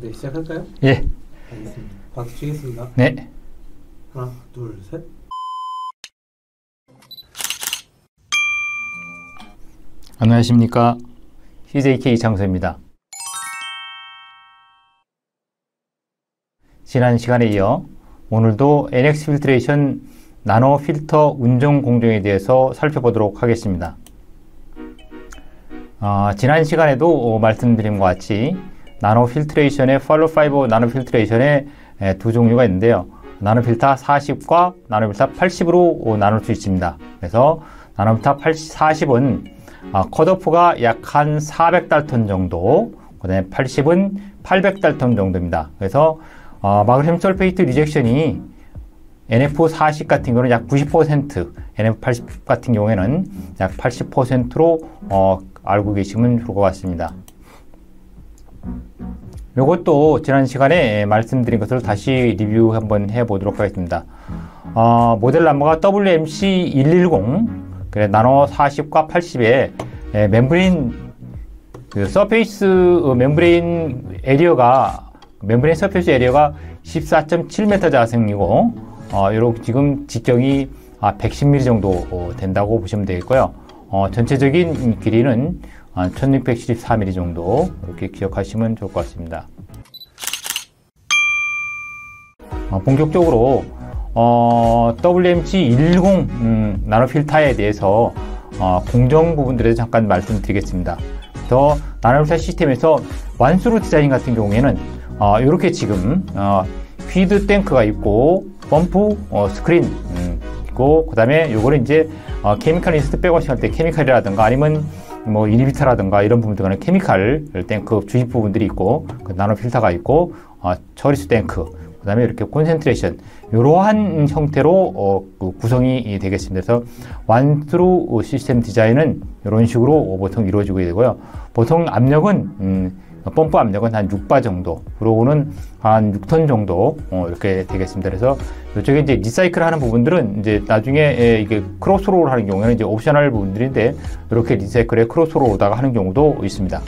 네, 시작할까요? 예. 알겠습니다. 박수 치겠습니다. 네. 하나, 둘, 셋. 안녕하십니까. CJK 이창수입니다. 지난 시간에 이어 오늘도 NX 필트레이션 나노 필터 운송 공정에 대해서 살펴보도록 하겠습니다. 지난 시간에도 말씀드린 것 같이 나노 필트레이션의 팔로 파이버 나노 필트레이션의 두 종류가 있는데요. 나노필터 40과 나노필터 80으로 나눌 수 있습니다. 그래서 나노필터 40은 컷오프가 약 한 400달턴 정도, 그 다음에 80은 800달턴 정도입니다. 그래서 마그네슘 설페이트 리젝션이 NF40 같은 경우는 약 90%, NF80 같은 경우에는 약 80%로 알고 계시면 좋을 것 같습니다. 이것도 지난 시간에 말씀드린 것을 다시 리뷰 한번 해보도록 하겠습니다. 모델 넘버가 WMC110, 그래 나노 40과 80에 멤브레인 서페이스 멤브레인 에리어가 멤브레인 서페이스 에리어가 14.7m 자승이고 이렇게 지금 직경이 110mm 정도 된다고 보시면 되겠고요. 전체적인 길이는 1674mm 정도 이렇게 기억하시면 좋을 것 같습니다. 본격적으로 WMC110 나노필터에 대해서 공정 부분들에 잠깐 말씀드리겠습니다. 더 나노필터 시스템에서 완수로 디자인 같은 경우에는 이렇게 지금 피드 탱크가 있고 펌프 스크린 있고, 그 다음에 요거는 이제 케미칼 인스트 백워싱 할 때 케미칼이라든가 아니면 뭐 이니비터라든가 이런 부분들 간에 케미칼 탱크 주입 부분들이 있고, 그 나노 필터가 있고, 처리수 탱크, 그 다음에 이렇게 콘센트레이션, 이러한 형태로 구성이 되겠습니다. 그래서 완스루 시스템 디자인은 이런 식으로 보통 이루어지고 되고요. 보통 압력은 펌프 압력은 한 6바 정도, 그러고는 한 6톤 정도 이렇게 되겠습니다. 그래서 이쪽에 이제 리사이클 하는 부분들은 이제 나중에 이게 크로스로를 하는 경우에는 이제 옵셔널 부분들인데, 이렇게 리사이클에 크로스로로다가 하는 경우도 있습니다.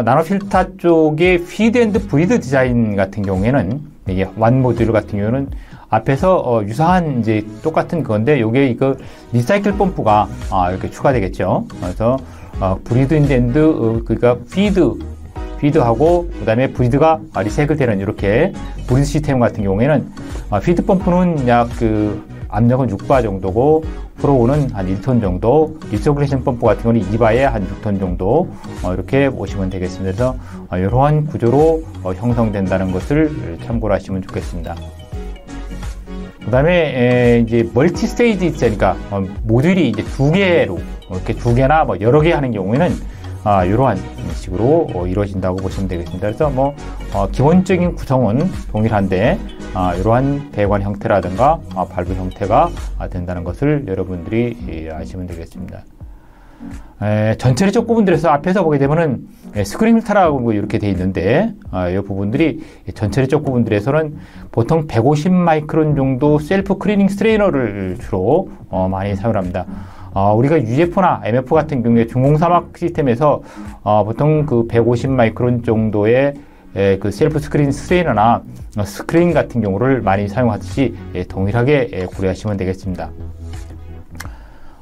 나노필터 쪽의 피드 앤드 브리드 디자인 같은 경우에는 이게 완 모듈 같은 경우는 앞에서 유사한 이제 똑같은 건데, 요게 이거 리사이클 펌프가 이렇게 추가되겠죠. 그래서 브리드 앤드 그러니까 피드하고 그 다음에 브리드가 리사이클 되는 이렇게 브리드 시스템 같은 경우에는 피드 펌프는 약 압력은 6바 정도고 프로우는 한 1톤 정도, 리서큘레이션 펌프 같은 경우는 2바에 한 6톤 정도 이렇게 보시면 되겠습니다. 그래서 이러한 구조로 형성된다는 것을 참고로 하시면 좋겠습니다. 그 다음에 이제 멀티 스테이지 있으니까 모듈이 이제 두 개로 이렇게 두 개나 뭐 여러 개 하는 경우에는 이러한 식으로 이루어진다고 보시면 되겠습니다. 그래서 뭐 기본적인 구성은 동일한데 이러한 배관 형태라든가 발브 형태가 된다는 것을 여러분들이 아시면 되겠습니다. 전체적 부분들에서 앞에서 보게 되면은 스크린 필터라고 이렇게 되어 있는데, 이 부분들이 전체적 부분들에서는 보통 150 마이크론 정도 셀프 클리닝 스트레이너를 주로 많이 사용합니다. 우리가 UF나 MF 같은 경우에 중공사막 시스템에서 보통 그 150 마이크론 정도의 그 셀프 스크린 스트레이너나 스크린 같은 경우를 많이 사용하듯이 동일하게 고려하시면 되겠습니다.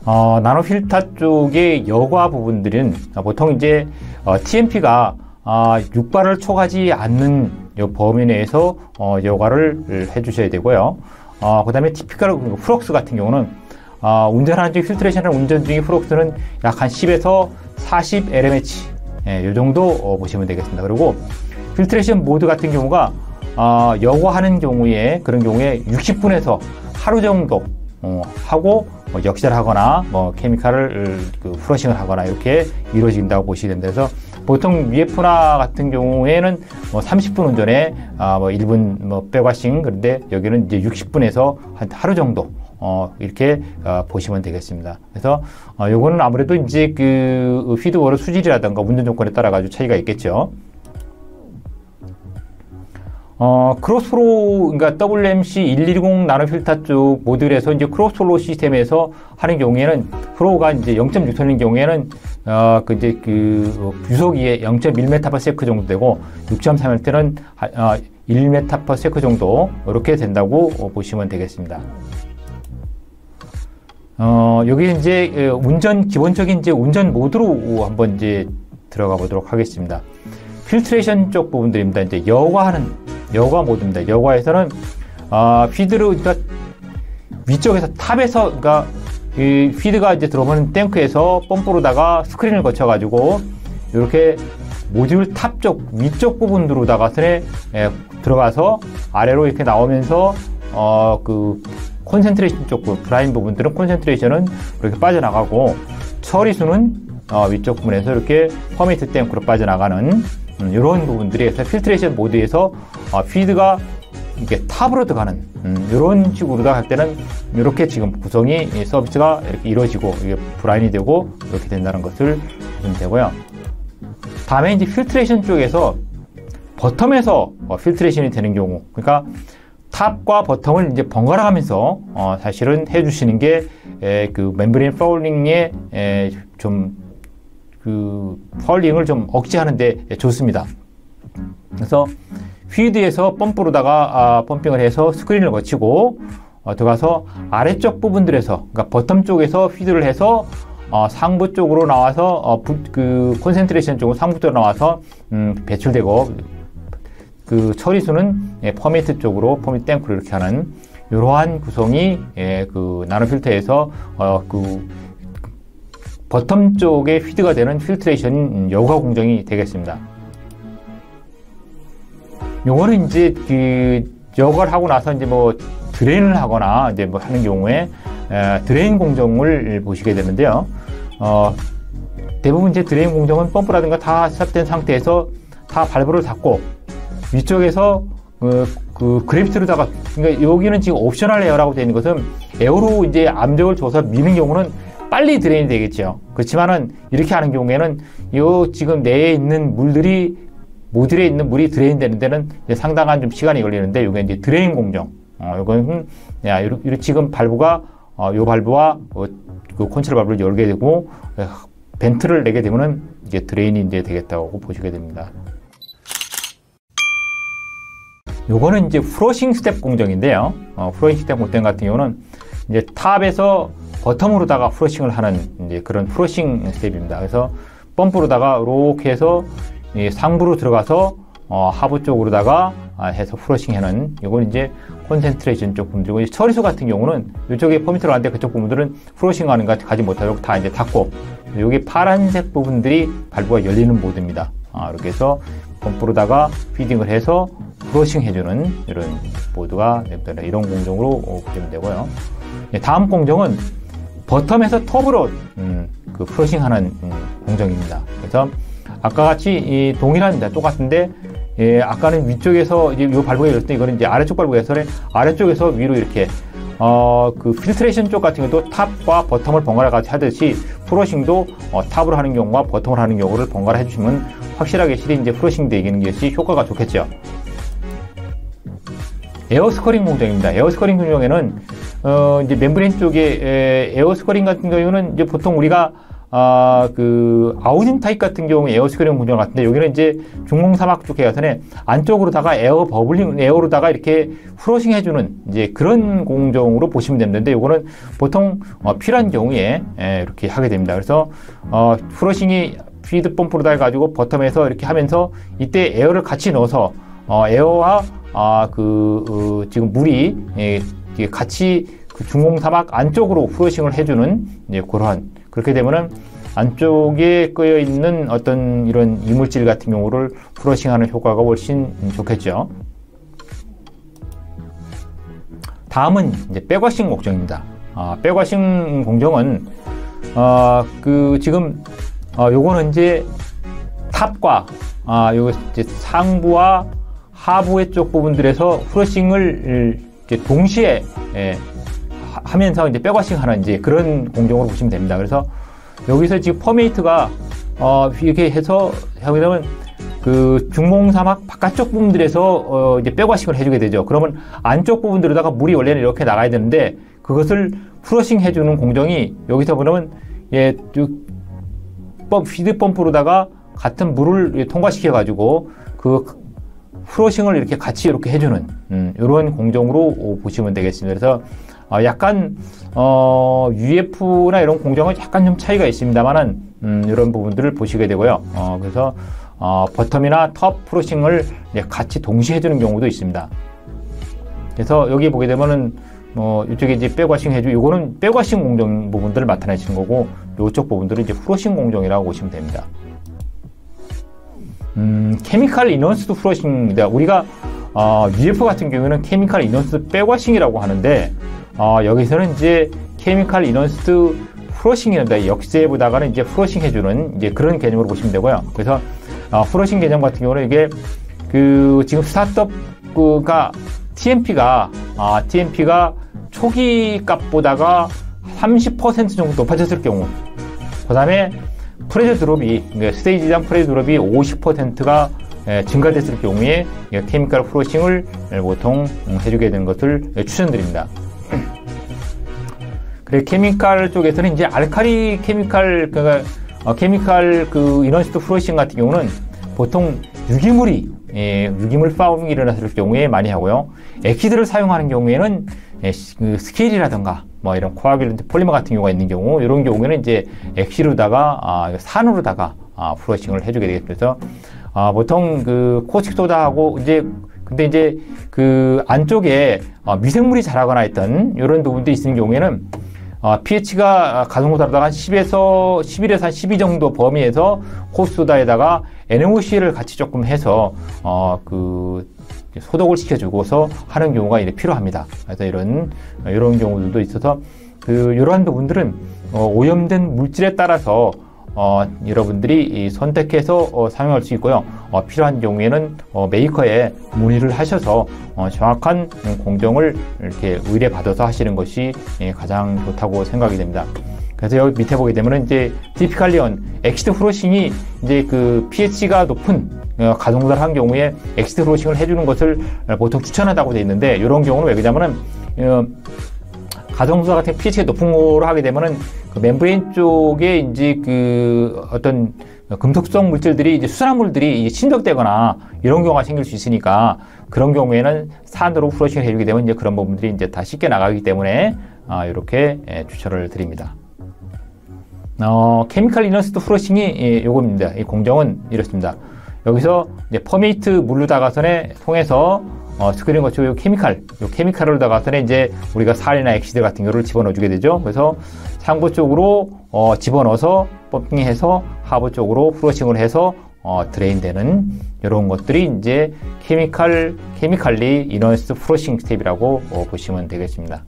나노 필터 쪽의 여과 부분들은 보통 이제 TMP가 6바를 초과하지 않는 범위 내에서 여과를 해주셔야 되고요. 그 다음에 티피컬 플럭스 같은 경우는 운전하는 중 필트레이션을 운전 중인 플럭스는 약 한 10에서 40 LMH 이 정도 보시면 되겠습니다. 그리고 필트레이션 모드 같은 경우가 여과하는 경우에 그런 경우에 60분에서 하루 정도 하고 역시를 하거나 뭐 케미칼을 플러싱을 하거나 이렇게 이루어진다고 보시면 됩니다. 그래서 보통 UF나 같은 경우에는 뭐 30분 운전에 뭐 1분 뭐 백와싱, 그런데 여기는 이제 60분에서 한 하루 정도 이렇게 보시면 되겠습니다. 그래서 요거는 아무래도 이제 그 피드워러 수질이라든가 운전 조건에 따라 가지고 차이가 있겠죠. 크로스플로우, 그러니까 WMC110 나노필터 쪽 모듈에서 이제 크로스플로우 시스템에서 하는 경우에는 프로가 이제 0.6톤인 경우에는 이제 유속이에 0.1m/s 정도 되고 6.3일 때는 1m/s 정도 이렇게 된다고 보시면 되겠습니다. 여기 이제 기본적인 이제 운전 모드로 한번 이제 들어가 보도록 하겠습니다. 필트레이션 쪽 부분들입니다. 이제 여과 모드입니다. 여과에서는 피드를 그러니까 위쪽에서 탑에서 그러니까 이 피드가 이제 들어오는 탱크에서 펌프로다가 스크린을 거쳐 가지고 이렇게 모듈 탑 쪽 위쪽 부분으로다가 들어가서 아래로 이렇게 나오면서 콘센트레이션 쪽 브라인 부분들은 콘센트레이션은 이렇게 빠져나가고 처리수는 위쪽 부분에서 이렇게 퍼미트 탱크로 빠져나가는 이런 부분들이 해서 필트레이션 모드에서 피드가 이렇게 탑으로 들어가는 이런 식으로 할 때는 이렇게 지금 구성이 서비스가 이렇게 이루어지고 이게 브라인이 되고 이렇게 된다는 것을 보시면 되고요. 다음에 이제 필트레이션 쪽에서 버텀에서 필트레이션이 되는 경우, 그러니까 탑과 버텀을 이제 번갈아 가면서 사실은 해주시는 게 멤브레인 파울링에 파울링을 좀 억제하는데 좋습니다. 그래서 휘드에서 펌프로다가 펌핑을 해서 스크린을 거치고 들어가서 아래쪽 부분들에서, 그러니까 버텀 쪽에서 휘드를 해서 상부 쪽으로 나와서 콘센트레이션 쪽으로 상부 쪽으로 나와서 배출되고 처리수는 퍼미트 쪽으로 퍼미트 탱크로 이렇게 하는 이러한 구성이 나노 필터에서 버텀 쪽에 휘드가 되는 필트레이션 여과 공정이 되겠습니다. 요거는 이제 여과를 하고 나서 이제 드레인을 하거나 이제 하는 경우에 드레인 공정을 보시게 되는데요. 대부분 이제 드레인 공정은 펌프라든가 다 시작된 상태에서 다 발브를 닫고 위쪽에서 그래비티로다가, 그러니까 여기는 지금 옵셔널 에어라고 되어 있는 것은 에어로 이제 암적을 줘서 미는 경우는 빨리 드레인이 되겠죠. 그렇지만은 이렇게 하는 경우에는 요 지금 내에 있는 모듈에 있는 물이 드레인 되는 데는 이제 상당한 좀 시간이 걸리는데, 요게 이제 드레인 공정. 요거는 지금 발브가 요 발브와 그 컨트롤 발브를 열게 되고 벤트를 내게 되면은 이제 드레인이 이제 되겠다고 보시게 됩니다. 요거는 이제 프로싱 스텝 공정인데요. 프로싱 스텝 공정 같은 경우는 이제 탑에서 버텀으로다가 프로싱을 하는 이제 그런 프로싱 스텝입니다. 그래서 펌프로다가 이렇게 해서 상부로 들어가서 하부 쪽으로다가 해서 프로싱 하는, 이건 이제 콘센트레이션 쪽 부분들이고, 처리수 같은 경우는 이쪽에 퍼미터로 하는데 그쪽 부분들은 프로싱 하는 거 가지 못하도록 다 이제 닫고, 여기 파란색 부분들이 발브가 열리는 모드입니다. 이렇게 해서 펌프로다가 피딩을 해서 프로싱 해주는 이런 모드가 됩니다. 이런 공정으로 보시면 되고요. 다음 공정은 버텀에서 톱으로 프로싱 하는 공정입니다. 그래서 아까 같이 동일한 똑같은데, 아까는 위쪽에서 이제 요 발브가 열릴 때, 이거는 이제 아래쪽 발브가 열려서 아래쪽에서 위로 이렇게 필트레이션 쪽 같은 경우도 탑과 버텀을 번갈아 같이 하듯이 프로싱도 탑으로 하는 경우와 버텀을 하는 경우를 번갈아 해주시면 확실하게 실이 이제 프로싱 되는 것이 효과가 좋겠죠. 에어 스커링 공정입니다. 에어 스커링 공정에는 이제 멤브레인 쪽에 에어 스커링 같은 경우는 이제 보통 우리가 아우딘 타입 같은 경우 에어 스커링 공정 같은데, 여기는 이제 중공 사막 쪽 계열선에 안쪽으로다가 에어 버블링 에어로다가 이렇게 프로싱 해주는 이제 그런 공정으로 보시면 되는데, 요거는 보통 필요한 경우에 이렇게 하게 됩니다. 그래서 프로싱이 피드 펌프로다 해가지고 버텀에서 이렇게 하면서 이때 에어를 같이 넣어서 에어와 지금 물이 같이 중공 사막 안쪽으로 프로싱을 해주는 이제 그렇게 되면은 안쪽에 끄여 있는 어떤 이런 이물질 같은 경우를 프로싱하는 효과가 훨씬 좋겠죠. 다음은 이제 백워싱 공정입니다. 백워싱 공정은 지금 요거는 이제 탑과 요 이제 상부와 하부의 쪽 부분들에서 프로싱을 이렇게 동시에 하면서 이제 백워싱 하는 이제 그런 공정으로 보시면 됩니다. 그래서 여기서 지금 퍼메이트가 이렇게 해서 하게 되면 중공 사막 바깥쪽 부분들에서 이제 백워싱을 해주게 되죠. 그러면 안쪽 부분들에다가 물이 원래는 이렇게 나가야 되는데, 그것을 프로싱 해주는 공정이 여기서 보면 피드 펌프로다가 같은 물을 통과시켜 가지고 그 프로싱을 이렇게 같이 이렇게 해주는 이런 공정으로 보시면 되겠습니다. 그래서 약간 UF나 이런 공정은 약간 좀 차이가 있습니다만은 이런 부분들을 보시게 되고요. 그래서 버텀이나 텁 프로싱을 같이 동시에 해주는 경우도 있습니다. 그래서 여기 보게 되면은 이쪽에 이제 백워싱 해주, 이거는 백워싱 공정 부분들을 나타내시는 거고, 이쪽 부분들은 이제 프로싱 공정이라고 보시면 됩니다. 케미칼 이넌스드 프로싱입니다. 우리가 UF 같은 경우에는 케미칼 이넌스드 백워싱이라고 하는데, 여기서는 이제 케미칼 이넌스드 프로싱입니다. 역세보다가는 이제 프로싱 해주는 이제 그런 개념으로 보시면 되고요. 그래서 프로싱 개념 같은 경우는 이게 지금 스타트업가 TMP가 초기 값보다가 30% 정도 높아졌을 경우, 그 다음에 프레저 드롭이, 스테이지당 프레저 드롭이 50%가 증가됐을 경우에 케미칼 프로싱을 보통 해주게 되는 것을 추천드립니다. 그리고 케미칼 쪽에서는 이제 알카리 케미칼, 케미칼 이넌스드 프로싱 같은 경우는 보통 유기물 파워밍이 일어났을 경우에 많이 하고요. 액시드를 사용하는 경우에는 스케일이라든가 이런 코아귤런트 폴리머 같은 경우가 있는 경우, 이런 경우에는 이제 액시로다가 산으로다가 프로싱을 해주게 되겠죠. 그래서 보통 코스틱 소다하고 근데 이제 안쪽에 미생물이 자라거나 했던 이런 부분도 있는 경우에는 pH가 가성소다로다가 한 11에서 한 12 정도 범위에서 코스소다에다가 NaOC를 같이 조금 해서 소독을 시켜주고서 하는 경우가 이제 필요합니다. 그래서 이런 경우들도 있어서 이러한 부분들은 오염된 물질에 따라서 여러분들이 선택해서 사용할 수 있고요. 필요한 경우에는 메이커에 문의를 하셔서 정확한 공정을 이렇게 의뢰받아서 하시는 것이 가장 좋다고 생각이 됩니다. 그래서 여기 밑에 보게 되면은 이제 티피칼리언 엑시드 프로싱이 이제 pH가 높은 가동사를 한 경우에 엑시드 프로싱을 해주는 것을 보통 추천한다고 되어 있는데, 이런 경우는 왜 그러냐면은 가정수사 같은 pH가 높은 거로 하게 되면은 멤브레인 쪽에 이제 어떤 금속성 물질들이 이제 수산물들이 침적되거나 이런 경우가 생길 수 있으니까, 그런 경우에는 산으로 프로싱을 해주게 되면 이제 그런 부분들이 이제 다 쉽게 나가기 때문에 이렇게 추천을 드립니다. 케미칼 이넌스드 프로싱이 요겁니다. 이 공정은 이렇습니다. 여기서 이제 퍼메이트 물루다가선에 통해서 스크린 거치고 요 케미칼을 다가선에 이제 우리가 살이나 액시드 같은 거를 집어넣어 주게 되죠. 그래서 상부 쪽으로 집어넣어서 펌핑해서 하부 쪽으로 프로싱을 해서 드레인 되는 이런 것들이 이제 케미칼리 이넌스드 프로싱 스텝이라고 보시면 되겠습니다.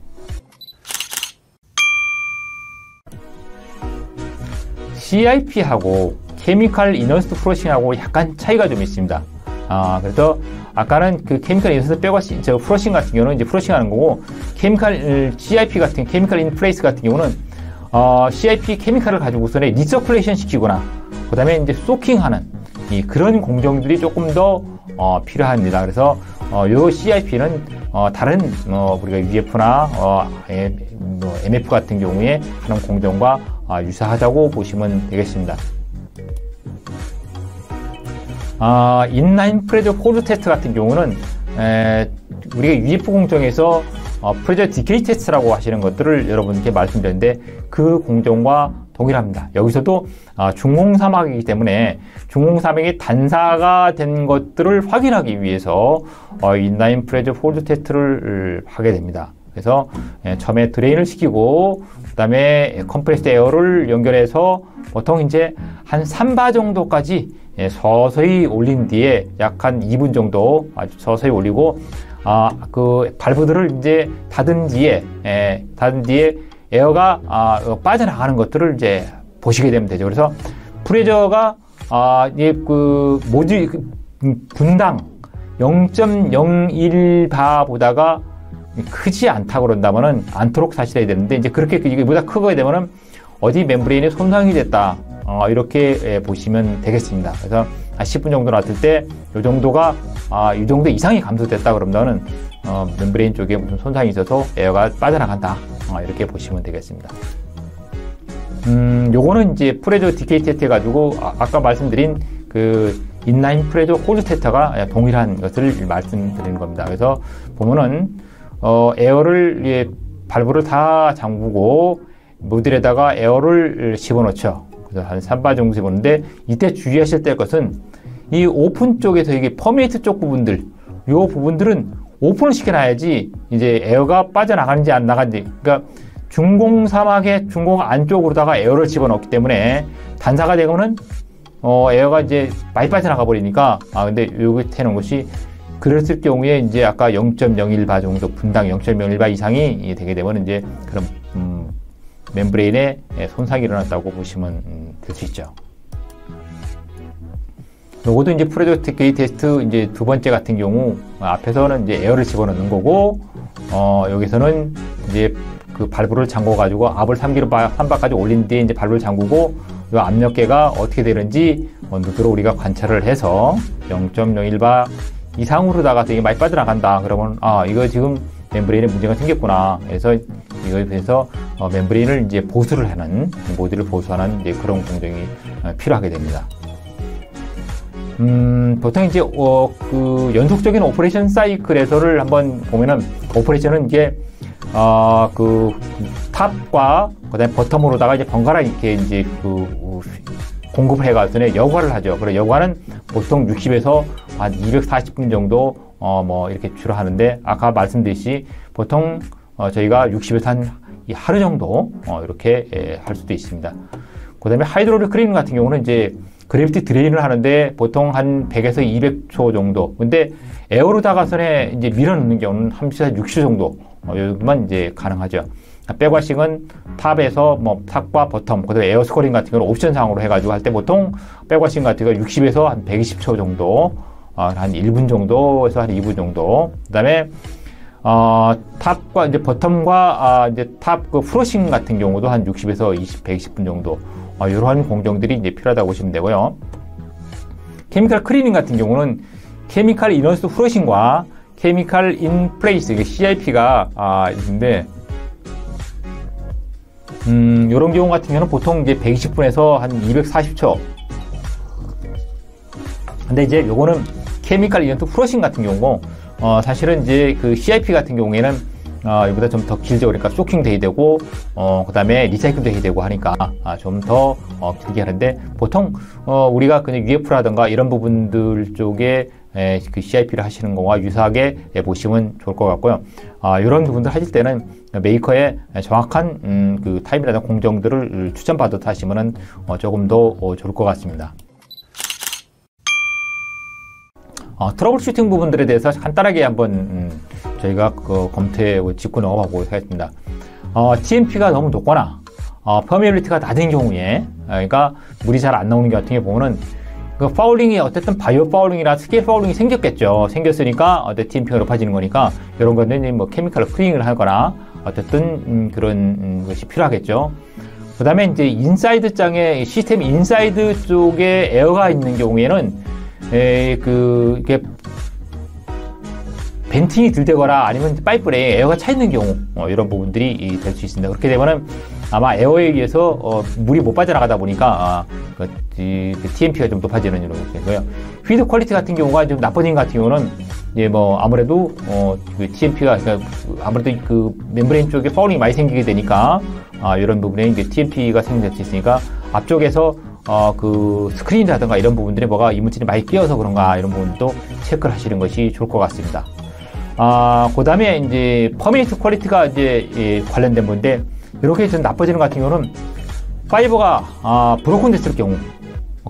CIP하고 케미칼 이넌스드 프로싱하고 약간 차이가 좀 있습니다. 그래서 아까는 케미칼 이넌스드 프로싱 같은 경우는 이제 프로싱하는 거고, CIP 같은 케미칼 인 플레이스 같은 경우는 CIP 케미칼을 가지고서는 리서큘레이션 시키거나 그 다음에 이제 소킹하는 그런 공정들이 조금 더 필요합니다. 그래서 요 CIP는 다른 우리가 UF나 MF 같은 경우에 하는 공정과 유사하다고 보시면 되겠습니다. 인라인 프레저 홀드 테스트 같은 경우는 우리가 UF 공정에서 프레저 디케이 테스트라고 하시는 것들을 여러분께 말씀드렸는데, 그 공정과 동일합니다. 여기서도 중홍사막이기 때문에 중홍사막이 단사가 된 것들을 확인하기 위해서 인라인 프레저 홀드 테스트를 하게 됩니다. 그래서 처음에 드레인을 시키고 그 다음에 컴프레스드 에어를 연결해서 보통 이제 한 3바 정도까지 서서히 올린 뒤에 약 한 2분 정도 아주 서서히 올리고 발브들을 이제 닫은 뒤에 에어가 빠져나가는 것들을 이제 보시게 되면 되죠. 그래서 프레저가 분당 0.01바보다가 크지 않다고 그런다면은 않도록 사실해야 되는데, 이제 그렇게 이거보다 크게 되면은 어디 멤브레인에 손상이 됐다, 이렇게 보시면 되겠습니다. 그래서 10분 정도 놨을 때 이 정도가 이 정도 이상이 감소됐다 그러면은 멤브레인 쪽에 무슨 손상이 있어서 에어가 빠져나간다, 이렇게 보시면 되겠습니다. 요거는 이제 프레저 디케이 테스트 해가지고, 아까 말씀드린 그 인라인 프레저 홀드 테스트가 동일한 것을 말씀드리는 겁니다. 그래서 보면은, 에어를, 예, 발브를 다 잠그고, 모듈에다가 에어를 집어넣죠. 그래서 한 3바 정도 집어넣는데, 이때 주의하실 될 것은, 이 오픈 쪽에서 이게 퍼메이트 쪽 부분들, 요 부분들은 오픈을 시켜놔야지, 이제 에어가 빠져나가는지 안 나가는지, 그러니까, 중공 사막의 중공 안쪽으로다가 에어를 집어넣기 때문에 단사가 되고는 에어가 이제 많이 빠져나가 버리니까 근데 여기 해놓은 것이 그랬을 경우에 이제 아까 0.01바 정도 분당 0.01바 이상이 되게 되면 이제 그런 멤브레인에 손상이 일어났다고 보시면 될 수 있죠. 요것도 이제 프레저 디케이 테스트 이제 두 번째 같은 경우 앞에서는 이제 에어를 집어넣는 거고 여기서는 이제 그 발브를 잠궈 가지고 압을 3바까지 올린 뒤에 이제 발브를 잠그고 이 압력계가 어떻게 되는지 눈으로 우리가 관찰을 해서 0.01바 이상으로다가 되게 많이 빠져나간다. 그러면 이거 지금 멤브레인에 문제가 생겼구나. 그래서 이거에 대해서 멤브레인을 이제 보수를 하는 모듈을 보수하는 이제 그런 공정이 필요하게 됩니다. 보통 이제 그 연속적인 오퍼레이션 사이클에서를 한번 보면은 오퍼레이션은 이게 그 탑과 그다음에 버텀으로다가 이제 번갈아 이렇게 이제 그 공급을 해가지고 여과를 하죠. 그래서 여과는 보통 60에서 한 240분 정도 뭐 이렇게 주로 하는데 아까 말씀드렸듯이 보통 저희가 60에서 한 하루 정도 이렇게 할 수도 있습니다. 그다음에 하이드롤릭 클리닝 같은 경우는 이제 그래비티 드레인을 하는데 보통 한 100에서 200초 정도. 근데 에어로다가선에 이제 밀어넣는 경우는 30에서 60초 정도. 여기만 이제 가능하죠. 백와싱은 탑에서 뭐 탑과 버텀, 그다음에 에어 스코링 같은 경우는 옵션 상으로 해가지고 할 때 보통 백와싱 같은 경우 60에서 한 120초 정도, 한 1분 정도에서 한 2분 정도. 그다음에 탑과 이제 버텀과 이제 탑 그 프로싱 같은 경우도 한 60에서 120분 정도. 이러한 공정들이 이제 필요하다고 보시면 되고요. 케미컬 클리닝 같은 경우는 케미컬 이너스 프로싱과 케미컬 인 플레이스, CIP가 있는데, 요런 경우 같은 경우는 보통 이제 120분에서 한 240초. 근데 이제 요거는 케미컬 이너스 프로싱 같은 경우고, 사실은 이제 그 CIP 같은 경우에는 이보다 좀 더 길죠. 그러니까 소킹 돼야 되고, 그 다음에 리사이클도 해야 되고 하니까, 좀 더, 길게 하는데, 보통, 우리가 그냥 UF라든가 이런 부분들 쪽에, 그 CIP를 하시는 거와 유사하게 보시면 좋을 것 같고요. 이런 부분들 하실 때는 메이커의 정확한, 그 타임이라든가 공정들을 추천받아서 하시면은, 조금 더 좋을 것 같습니다. 트러블 슈팅 부분들에 대해서 간단하게 한번 저희가 검토해 짚고 넘어가 보도록 하겠습니다. TMP가 너무 높거나 퍼미어빌리티가 낮은 경우에 그러니까 물이 잘 안 나오는 것 같은 경우 보면은 그 파울링이 어쨌든 바이오 파울링이나 스케일 파울링이 생겼겠죠. 생겼으니까 TMP가 높아지는 거니까 이런 거는 뭐 케미컬 클리닝을 하거나 어쨌든 그런 것이 필요하겠죠. 그 다음에 이제 인사이드 장에 시스템 인사이드 쪽에 에어가 있는 경우에는 이게 벤팅이 들되거나 아니면 파이프에 에어가 차 있는 경우 이런 부분들이 될 수 있습니다. 그렇게 되면은 아마 에어에 의해서 물이 못 빠져나가다 보니까 그 TMP가 좀 높아지는 이런 거고요. 휘드 퀄리티 같은 경우가 좀 나빠진 것 같은 경우는 이제 뭐 아무래도 그 TMP가 그러니까 아무래도 그 멤브레인 쪽에 파울링이 많이 생기게 되니까 이런 부분에 이제 TMP가 생길 수 있으니까 앞쪽에서 그 스크린이라든가 이런 부분들에 뭐가 이물질이 많이 끼어서 그런가 이런 부분도 체크를 하시는 것이 좋을 것 같습니다. 그 다음에 이제 퍼미니트 퀄리티가 이제 관련된 건데 이렇게 좀 나빠지는 것 같은 경우는 파이버가 브로큰 됐을 경우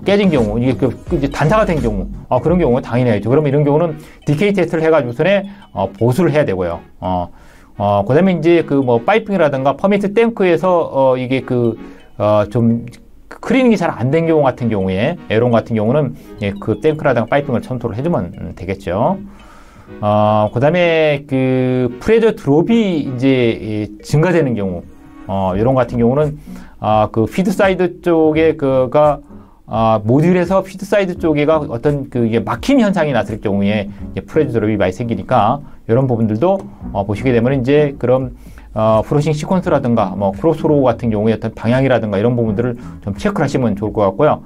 깨진 경우 이게 이제 단사가 된 경우 그런 경우 당연히 해야죠. 그러면 이런 경우는 디케이 테스트를 해가지고선에 보수를 해야 되고요. 그 다음에 이제 그 뭐 파이핑이라든가 퍼미니트 탱크에서 이게 좀 클리닝이 잘 안 된 경우 같은 경우에 에어롱 같은 경우는 그 탱크라든가 파이핑을 첨토를 해주면 되겠죠. 그 다음에 그 프레저 드롭이 이제 증가되는 경우 이런 같은 경우는 그 피드 사이드 쪽에 모듈에서 피드 사이드 쪽에가 어떤 이게 막힘 현상이 났을 경우에 프레저 드롭이 많이 생기니까 이런 부분들도 보시게 되면 이제 그럼 브러싱 시퀀스라든가 뭐 크로스로우 같은 경우에 어떤 방향이라든가 이런 부분들을 좀 체크를 하시면 좋을 것 같고요.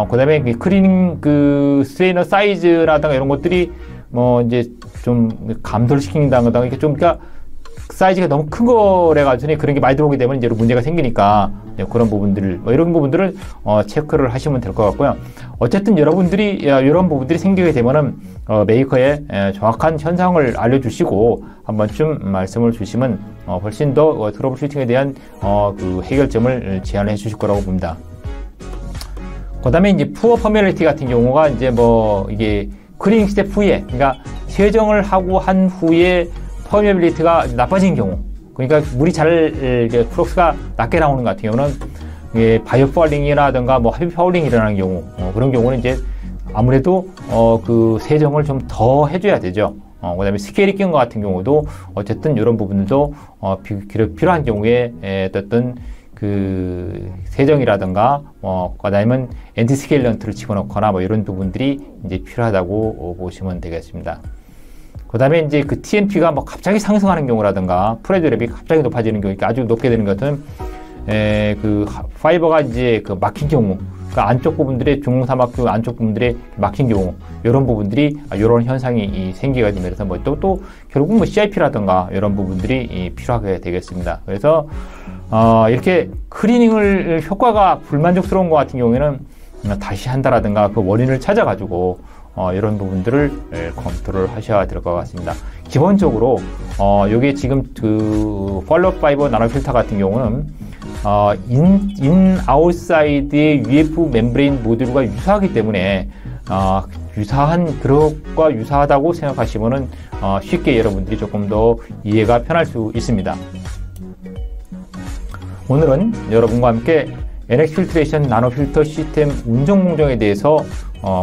그다음에 그 클리닝 그 스트레이너 사이즈라든가 이런 것들이 뭐 이제 좀 감돌시킨다든가 이렇게 좀 그러니까 사이즈가 너무 큰 거래 가지고 그런 게 많이 들어오게 되면 이제 문제가 생기니까 그런 부분들을 뭐 이런 부분들을 체크를 하시면 될 것 같고요. 어쨌든 여러분들이 이런 부분들이 생기게 되면은 메이커의 정확한 현상을 알려주시고 한 번쯤 말씀을 주시면 훨씬 더 트러블 슈팅에 대한 그 해결점을 제안해 주실 거라고 봅니다. 그다음에 이제 푸어 퍼메빌리티 같은 경우가 이제 뭐 이게 클리닝 스텝 후에 그러니까 세정을 하고 한 후에 퍼메빌리티가 나빠진 경우, 그러니까 물이 잘 플럭스가 낮게 나오는 것 같은 경우는 바이오 파울링이라든가 뭐 헤비 파울링이 일어나는 경우, 그런 경우는 이제 아무래도 그 세정을 좀 더 해줘야 되죠. 그다음에 스케일이 낀 것 같은 경우도 어쨌든 이런 부분들도 필요한 경우에 어떤 그 세정이라든가 그다음에 엔티스케일런트를 집어넣거나 뭐 이런 부분들이 이제 필요하다고 보시면 되겠습니다. 그 다음에 이제 그 TMP가 뭐 갑자기 상승하는 경우라든가 프레드랩이 갑자기 높아지는 경우, 아주 높게 되는 것은 그 파이버가 이제 그 막힌 경우, 그 안쪽 부분들의 중공사막 안쪽 부분들의 막힌 경우, 이런 부분들이 이런 현상이 생기게 되면서 뭐 또 결국 뭐 CIP라든가 이런 부분들이 필요하게 되겠습니다. 그래서 이렇게 클리닝을 효과가 불만족스러운 것 같은 경우에는 다시 한다라든가 그 원인을 찾아가지고 이런 부분들을 검토를 하셔야 될 것 같습니다. 기본적으로 요게 지금 그 폴로 파이버 나노 필터 같은 경우는 인 아웃사이드의 UF 멤브레인 모듈과 유사하기 때문에 유사한 그것과 유사하다고 생각하시면은 쉽게 여러분들이 조금 더 이해가 편할 수 있습니다. 오늘은 여러분과 함께 NX 필트레이션 나노 필터 시스템 운영 공정에 대해서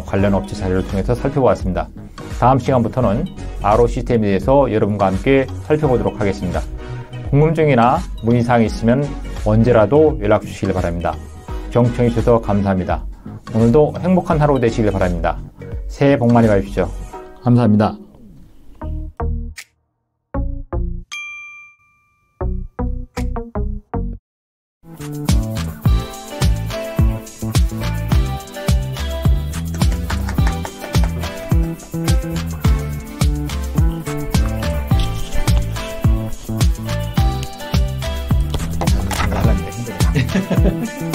관련 업체 자료를 통해서 살펴보았습니다. 다음 시간부터는 RO 시스템에 대해서 여러분과 함께 살펴보도록 하겠습니다. 궁금증이나 문의사항이 있으면 언제라도 연락 주시길 바랍니다. 경청해 주셔서 감사합니다. 오늘도 행복한 하루 되시길 바랍니다. 새해 복 많이 받으십시오. 감사합니다.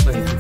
네.